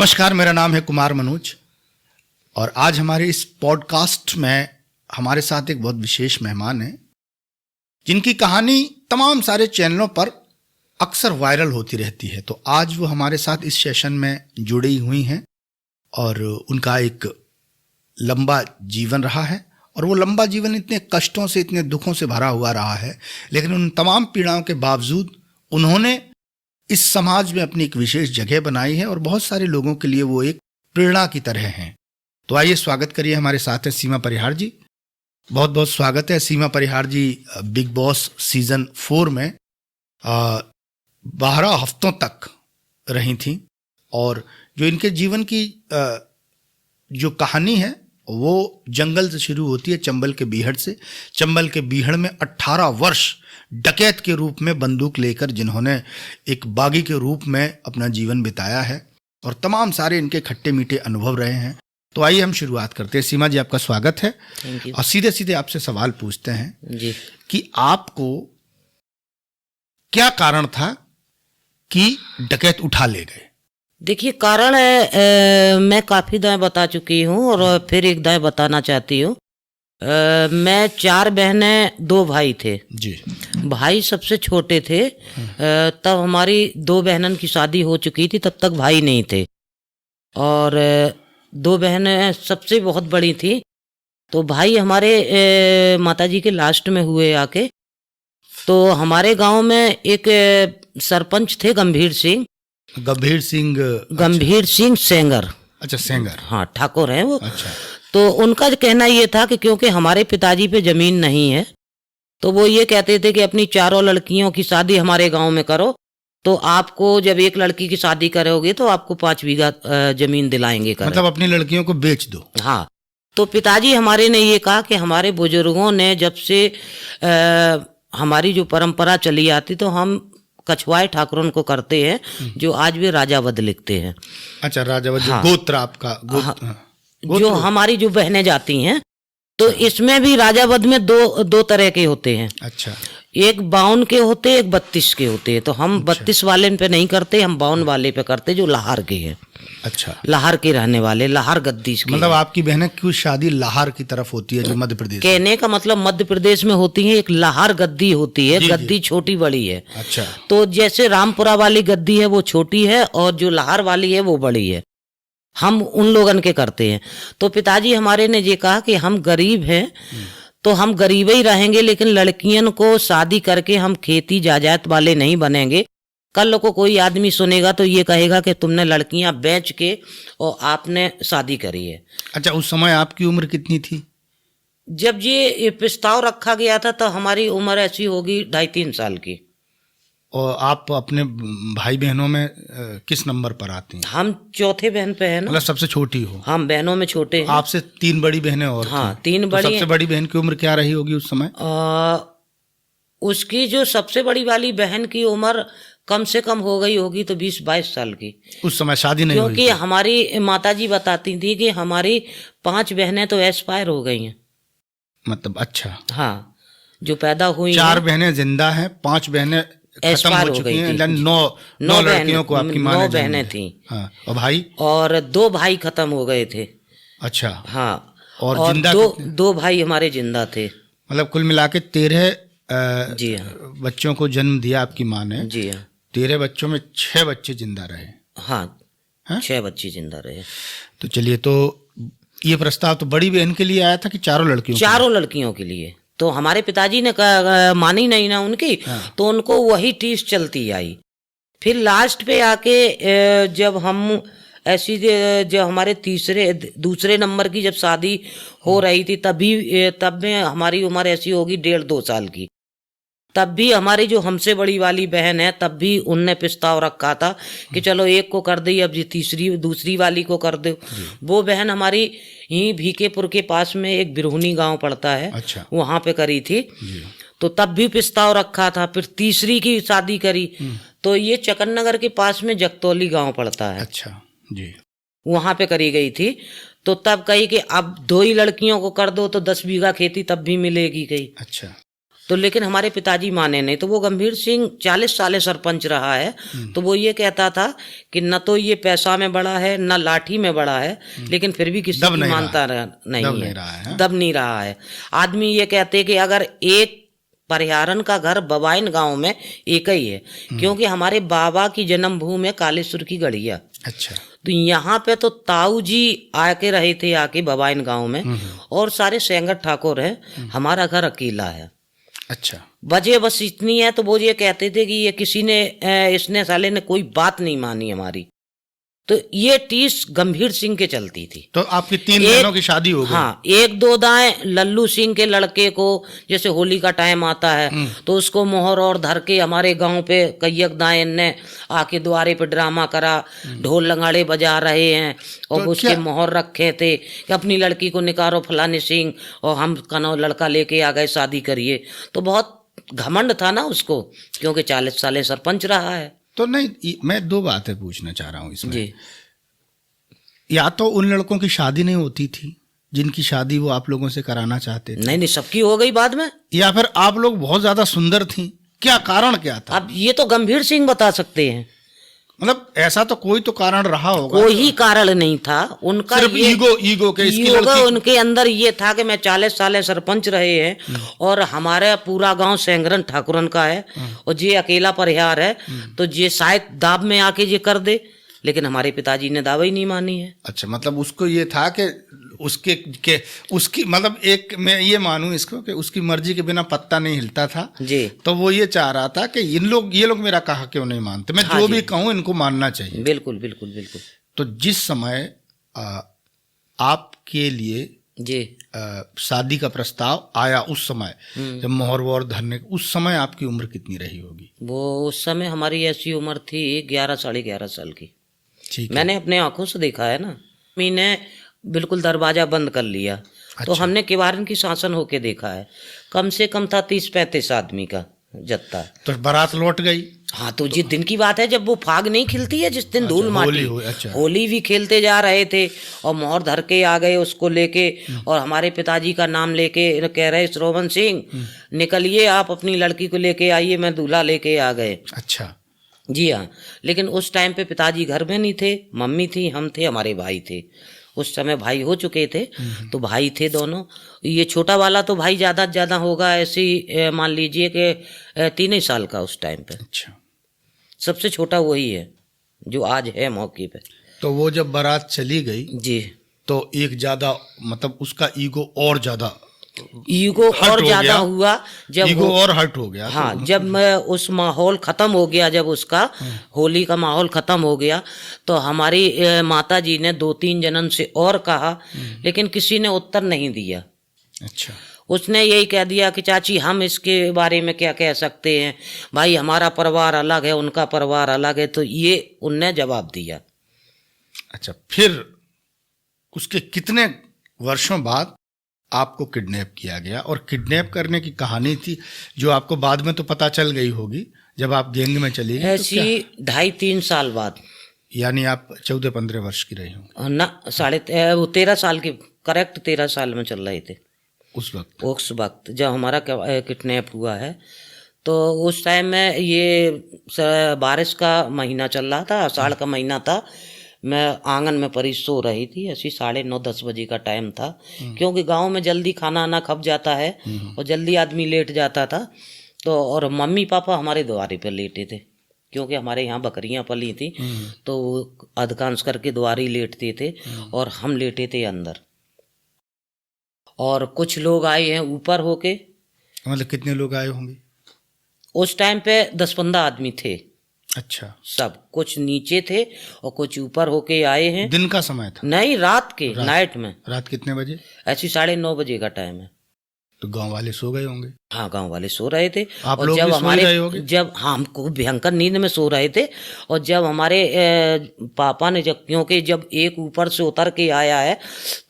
नमस्कार, मेरा नाम है कुमार मनोज और आज हमारे इस पॉडकास्ट में हमारे साथ एक बहुत विशेष मेहमान हैं जिनकी कहानी तमाम सारे चैनलों पर अक्सर वायरल होती रहती है। तो आज वो हमारे साथ इस सेशन में जुड़ी हुई हैं और उनका एक लंबा जीवन रहा है और वो लंबा जीवन इतने कष्टों से, इतने दुखों से भरा हुआ रहा है, लेकिन उन तमाम पीड़ाओं के बावजूद उन्होंने इस समाज में अपनी एक विशेष जगह बनाई है और बहुत सारे लोगों के लिए वो एक प्रेरणा की तरह हैं। तो आइए स्वागत करिए, हमारे साथ है सीमा परिहार जी। बहुत बहुत स्वागत है। सीमा परिहार जी बिग बॉस सीजन 4 में 12 हफ्तों तक रही थी और जो इनके जीवन की जो कहानी है वो जंगल से शुरू होती है, चंबल के बीहड़ से। चंबल के बीहड़ में 18 वर्ष डकैत के रूप में बंदूक लेकर जिन्होंने एक बागी के रूप में अपना जीवन बिताया है और तमाम सारे इनके खट्टे मीठे अनुभव रहे हैं। तो आइए हम शुरुआत करते हैं। सीमा जी, आपका स्वागत है और सीधे सीधे आपसे सवाल पूछते हैं जी कि आपको क्या कारण था कि डकैत उठा ले गए? देखिए, कारण है मैं काफ़ी दाएं बता चुकी हूँ और फिर एक दाएं बताना चाहती हूँ। मैं 4 बहनें 2 भाई थे जी। भाई सबसे छोटे थे। तब हमारी 2 बहनों की शादी हो चुकी थी, तब तक भाई नहीं थे और 2 बहनें सबसे बहुत बड़ी थी। तो भाई हमारे माताजी के लास्ट में हुए आके। तो हमारे गांव में एक सरपंच थे गंभीर सिंह सेंगर। अच्छा, सेंगर। हाँ, ठाकुर हैं वो। अच्छा। तो उनका कहना ये था कि क्योंकि हमारे पिताजी पे जमीन नहीं है तो वो ये कहते थे कि अपनी 4 लड़कियों की शादी हमारे गांव में करो, तो आपको जब एक लड़की की शादी करोगे तो आपको 5 बीघा जमीन दिलाएंगे। मतलब अपनी लड़कियों को बेच दो। हाँ। तो पिताजी हमारे ने ये कहा कि हमारे बुजुर्गों ने जब से हमारी जो परंपरा चली आती तो हम कछवाए ठाकुरों को करते हैं, जो आज भी राजावध लिखते हैं। अच्छा, राजावध। हाँ, गोत्र आपका गोत्र। जो हमारी जो बहनें जाती हैं तो इसमें भी राजावध में दो तरह के होते हैं। अच्छा। एक 52 के होते, एक 32 के होते हैं। तो हम 32 वाले पे नहीं करते, हम 52 वाले पे करते जो लाहौर के हैं। अच्छा। लाहौर के रहने वाले, लाहौर गद्दी के। मतलब आपकी बहनें की शादी लाहौर की तरफ होती है, जो मध्य प्रदेश। कहने का मतलब मध्य प्रदेश में होती है। एक लाहौर गद्दी होती है, गद्दी छोटी बड़ी है। अच्छा। तो जैसे रामपुरा वाली गद्दी है वो छोटी है और जो लाहौर वाली है वो बड़ी है। हम उन लोगन के करते हैं। तो पिताजी हमारे ने ये कहा कि हम गरीब हैं तो हम गरीब ही रहेंगे, लेकिन लड़कियों को शादी करके हम खेती जायदाद वाले नहीं बनेंगे। कल को कोई आदमी सुनेगा तो ये कहेगा कि तुमने लड़कियां बेच के और आपने शादी करी है। अच्छा, उस समय आपकी उम्र कितनी थी जब ये प्रस्ताव रखा गया था? तो हमारी उम्र ऐसी होगी 2.5-3 साल की। और आप अपने भाई बहनों में किस नंबर पर आती हैं? हम चौथे बहन पे है ना। मतलब सबसे छोटी हो? हम बहनों में छोटे हैं। आपसे 3 बड़ी बहनें और? हाँ, 3 बड़ी। तो सबसे बड़ी बहन की उम्र क्या रही होगी उस समय? उसकी जो सबसे बड़ी वाली बहन की उम्र कम से कम हो गई होगी तो 20-22 साल की। उस समय शादी नहीं हुई? क्योंकि हमारी माताजी बताती थी कि हमारी 5 बहनें तो एक्सपायर हो गई हैं। मतलब अच्छा। हाँ, जो पैदा हुई 4 बहनें जिंदा हैं, 5 बहनें खत्म हो चुकी हैं। 9 लड़कियों को आपकी माँ ने 9 बहनें थी। हाँ। और भाई? और 2 भाई खत्म हो गए थे। अच्छा। हाँ। और जिंदा 2 भाई हमारे जिंदा थे। मतलब कुल मिला के 13 जी हाँ बच्चों को जन्म दिया आपकी माँ ने। जी हाँ। 13 बच्चों में 6 बच्चे जिंदा रहे। हाँ, 6 बच्चे जिंदा रहे। तो चलिए, तो ये प्रस्ताव तो बड़ी बहन के लिए आया था कि चारों लड़कियों के लिए? तो हमारे पिताजी ने मानी नहीं ना उनकी। हाँ। तो उनको वही टीस चलती आई। फिर लास्ट पे आके जब हम ऐसी जब हमारे दूसरे नंबर की जब शादी हो रही थी तब में हमारी उम्र ऐसी होगी 1.5-2 साल की। तब भी हमारी जो हमसे बड़ी वाली बहन है तब भी उनने प्रस्ताव रखा था कि चलो एक को कर दी, अब दूसरी वाली को कर दो। वो बहन हमारी यहीं भीकेपुर के पास में एक बिरहुनी गांव पड़ता है। अच्छा। वहां पे करी थी। तो तब भी प्रस्ताव रखा था। फिर तीसरी की शादी करी तो ये चकन के पास में जगतौली गांव पड़ता है। अच्छा जी। वहां पे करी गई थी। तो तब कही कि अब 2 ही लड़कियों को कर दो तो 10 बीघा खेती तब भी मिलेगी। कही। अच्छा। तो लेकिन हमारे पिताजी माने नहीं, तो वो गंभीर सिंह 40 साल सरपंच रहा है, तो वो ये कहता था कि न तो ये पैसा में बड़ा है न लाठी में बड़ा है, लेकिन फिर भी किसी की मानता नहीं है, दब नहीं रहा है। आदमी ये कहते कि अगर एक परिहारन का घर बवाइन गांव में एक ही है, क्योंकि हमारे बाबा की जन्मभूमि है कालेश्वर की गढ़िया। अच्छा। तो यहाँ पे तो ताऊ जी आके रहे थे, आके बवाइन गांव में, और सारे सेंगर ठाकुर हैं, हमारा घर अकेला है। अच्छा। वजह बस इतनी है, तो वो ये कहते थे कि ये किसी ने इसने साले ने कोई बात नहीं मानी हमारी, तो ये टीस गंभीर सिंह के चलती थी। तो आपकी 3 बहनों की शादी हो गई? हाँ, 1-2 दाएं लल्लू सिंह के लड़के को, जैसे होली का टाइम आता है तो उसको मोहर और धर के हमारे गांव पे कईयक दाएं ने आके द्वारे पे ड्रामा करा, ढोल लंगाड़े बजा रहे हैं, और तो उसके मोहर रखे थे कि अपनी लड़की को निकारो फलाने सिंह, और हम कनो लड़का लेके आ गए, शादी करिए। तो बहुत घमंड था ना उसको, क्योंकि 40 साल सरपंच रहा है। तो नहीं, मैं 2 बातें पूछना चाह रहा हूँ इसमें जी। या तो उन लड़कों की शादी नहीं होती थी जिनकी शादी वो आप लोगों से कराना चाहते थे? नहीं, सबकी हो गई बाद में। या फिर आप लोग बहुत ज्यादा सुंदर थी? क्या कारण क्या था? अब ये तो गंभीर सिंह बता सकते हैं। मतलब ऐसा तो कोई तो कारण रहा होगा। कोई कारण नहीं था उनका, सिर्फ ईगो के उनके अंदर ये था कि मैं 40 साल सरपंच रहे हैं और हमारे पूरा गांव सेंगरन ठाकुरन का है और ये अकेला परिहार है, तो ये शायद दाब में आके ये कर दे, लेकिन हमारे पिताजी ने दावा ही नहीं मानी है। अच्छा, मतलब उसको ये था कि उसकी मतलब एक मैं ये मानूं इसको कि उसकी मर्जी के बिना पत्ता नहीं हिलता था जी। तो वो ये चाह रहा था कि ये लोग मेरा कहा क्यों नहीं मानते, मैं जो भी कहूं इनको मानना चाहिए। बिल्कुल बिल्कुल बिल्कुल। तो जिस समय आपके लिए जी शादी का प्रस्ताव आया, उस समय जब मोहर वोहर धरने, उस समय आपकी उम्र कितनी रही होगी? वो उस समय हमारी ऐसी उम्र थी 11 साढ़े 11 साल की। ठीक, मैंने अपने आंखों से देखा है ना, मैंने बिल्कुल दरवाजा बंद कर लिया। अच्छा। तो हमने किवारन की शासन होके देखा है, कम से कम था 30-35 आदमी का जत्था। तो बारात लौट गई? हाँ, तो जिस दिन की बात है जब वो फाग नहीं खिलती है, जिस दिन धूल माटी, होली भी खेलते जा रहे थे और मोहर धर के आ गए उसको लेके, और हमारे पिताजी का नाम लेके कह रहे श्रोवन सिंह निकलिए, आप अपनी लड़की को लेके आइए, मैं दूल्हा लेके आ गए। अच्छा जी हाँ, लेकिन उस टाइम पे पिताजी घर में नहीं थे, मम्मी थी, हम थे, हमारे भाई थे। उस समय भाई हो चुके थे, तो भाई थे दोनों। ये छोटा वाला तो भाई ज़्यादा होगा, ऐसी मान लीजिए कि 3 ही साल का उस टाइम पे। अच्छा, सबसे छोटा वही है जो आज है मौके पे। तो वो जब बारात चली गई जी, तो एक ज़्यादा मतलब उसका ईगो और ज़्यादा हुआ, जब ईगो और हर्ट हो गया। हाँ, जब मैं उस माहौल खत्म हो गया, जब उसका होली का माहौल खत्म हो गया, तो हमारी माता जी ने 2-3 जनन से और कहा, लेकिन किसी ने उत्तर नहीं दिया। अच्छा, उसने यही कह दिया कि चाची हम इसके बारे में क्या कह सकते हैं, भाई हमारा परिवार अलग है, उनका परिवार अलग है, तो ये उनने जवाब दिया। अच्छा, फिर उसके कितने वर्षों बाद आपको किडनैप किया गया? और किडनैप करने की कहानी थी जो आपको बाद में तो पता चल गई होगी जब आप गैंग में चली गई, ऐसी 2.5-3 साल बाद। यानी आप 14-15 वर्ष की रही होंगी ना, 13 साल की, करेक्ट 13 साल में चल रहे थे उस वक्त जब हमारा किडनैप हुआ है। तो उस टाइम में ये बारिश का महीना चल रहा था, आषाढ़ का महीना था। मैं आंगन में परी सो रही थी, ऐसी 9:30-10 बजे का टाइम था, क्योंकि गांव में जल्दी खाना ना खप जाता है और जल्दी आदमी लेट जाता था। तो और मम्मी पापा हमारे द्वारे पर लेटे थे, क्योंकि हमारे यहाँ बकरियां पली थी, तो अधिकांश करके द्वारे लेटते थे और हम लेटे थे अंदर। और कुछ लोग आए हैं ऊपर होके। मतलब कितने लोग आए होंगे उस टाइम पे? 10-15 आदमी थे। अच्छा, सब कुछ नीचे थे और कुछ ऊपर होके आए हैं। दिन का समय था? नहीं, रात के, नाइट में। रात कितने बजे? ऐसी 9:30 बजे का टाइम है। तो गांव वाले सो गए होंगे? हाँ, गांव वाले सो रहे थे। आप और लोग जब भी सो रहे होगे? जब हमको भयंकर नींद में सो रहे थे, और जब हमारे पापा ने, क्योंकि जब एक ऊपर से उतर के आया है,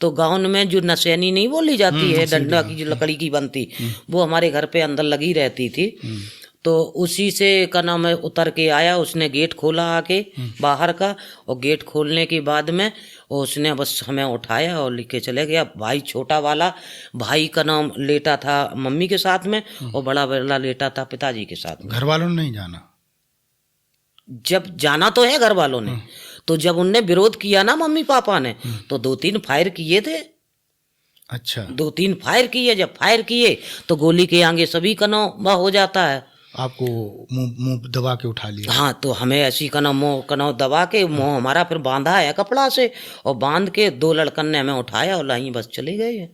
तो गांव में जो नशेनी नहीं बोली जाती है, डंडा की जो लकड़ी की बनती, वो हमारे घर पे अंदर लगी रहती थी। तो उसी से का नाम है उतर के आया, उसने गेट खोला आके बाहर का, और गेट खोलने के बाद में और उसने बस हमें उठाया और लेके चले गया। भाई छोटा वाला भाई का नाम लेटा था मम्मी के साथ में, और बड़ा वाला लेटा था पिताजी के साथ में। घर वालों ने नहीं जाना? जब जाना तो है घर वालों ने, तो जब उनने विरोध किया ना मम्मी पापा ने, तो 2-3 फायर किए थे। अच्छा, 2-3 फायर किए। जब फायर किए तो गोली के आगे सभी का नौ हो जाता है। आपको मुंह दबा के उठा लिया? हाँ, तो हमें ऐसी कनौ दबा के मुंह हमारा फिर बांधा है कपड़ा से, और बांध के 2 लड़कन ने हमें उठाया और लाइन बस चले गए।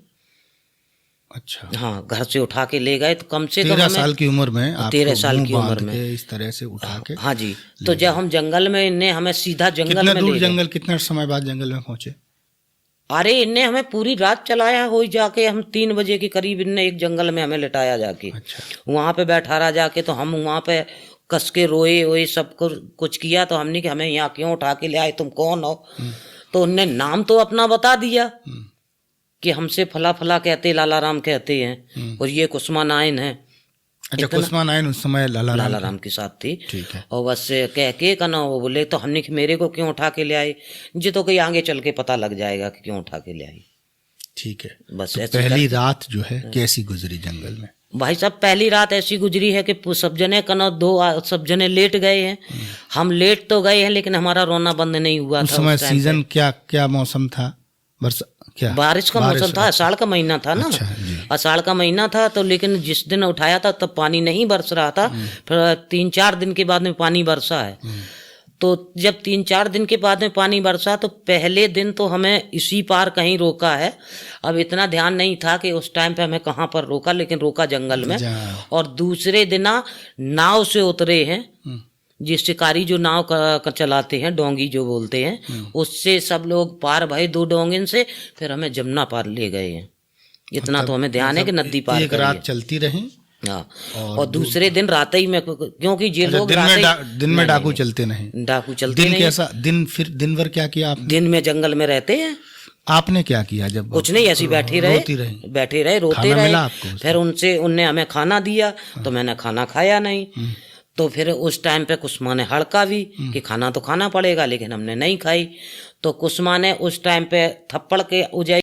अच्छा, हाँ, घर से उठा के ले गए। तो कम से कम 13 साल की उम्र में आपको 13 साल की उम्र में इस तरह से उठा के? हाँ जी। तो जब हम जंगल में, इनने हमें सीधा जंगल कितना में दूर ले गए। जंगल, कितने समय बाद जंगल में पहुंचे? अरे इनने हमें पूरी रात चलाया हो जाके। हम 3 बजे के करीब इनने एक जंगल में हमें लिटाया जाके। अच्छा, वहाँ पे बैठा रहा जाके। तो हम वहाँ पे कस के रोए सब कुछ किया। तो हमने कि हमें यहाँ क्यों उठा के ले आए, तुम कौन हो? तो उनने नाम तो अपना बता दिया कि हमसे फला फला कहते, लाला राम कहते हैं, और ये कुसुमा नायन है। अच्छा, कुसुमा नायन उस समय लाला राम के साथ थी। ठीक है। और बस कह के का ना वो बोले। तो हमने कि मेरे को क्यों उठा के ले आए? जी, तो कहीं आगे चल के पता लग जाएगा कि क्यों उठा के ले आई। ठीक है। बस तो ऐसे पहली रात जो है कैसी गुजरी जंगल में? भाई साहब, पहली रात ऐसी गुजरी है कि सब जने कना 2 सब जने लेट गए हैं। हम लेट तो गए हैं, लेकिन हमारा रोना बंद नहीं हुआ उस था। समय सीजन क्या मौसम था? क्या बारिश का मौसम था, अषाढ़ का महीना था ना। अच्छा, अषाढ़ का महीना था। तो लेकिन जिस दिन उठाया था तब पानी नहीं बरस रहा था। फिर 3-4 दिन के बाद में पानी बरसा है। तो जब 3-4 दिन के बाद में पानी बरसा, तो पहले दिन तो हमें इसी पार कहीं रोका है। अब इतना ध्यान नहीं था कि उस टाइम पे हमें कहाँ पर रोका, लेकिन रोका जंगल में। और दूसरे दिन नाव से उतरे हैं। जिस शिकारी जो नाव का चलाते हैं, डोंगी जो बोलते हैं, उससे सब लोग पार भये 2 डोंगिन से। फिर हमें जमुना पार ले गए हैं। इतना तो हमें ध्यान है कि नदी पार एक रात चलती रही। हाँ, और दूसरे दिन रात ही में, क्योंकि ये लोग दिन में डाकू चलते नहीं। डाकू चलते दिन नहीं। कैसा दिन? फिर दिन भर क्या किया आपने? दिन में जंगल में रहते हैं। आपने क्या किया? जब कुछ नहीं, ऐसी बैठे रहे, रोते रहे। फिर उनने हमें खाना दिया, तो मैंने खाना खाया नहीं। तो फिर उस टाइम पे कुसुमा ने हड़का भी कि खाना तो खाना पड़ेगा, लेकिन हमने नहीं खाई। तो कुसुमा ने उस टाइम पे थप्पड़ के उजाई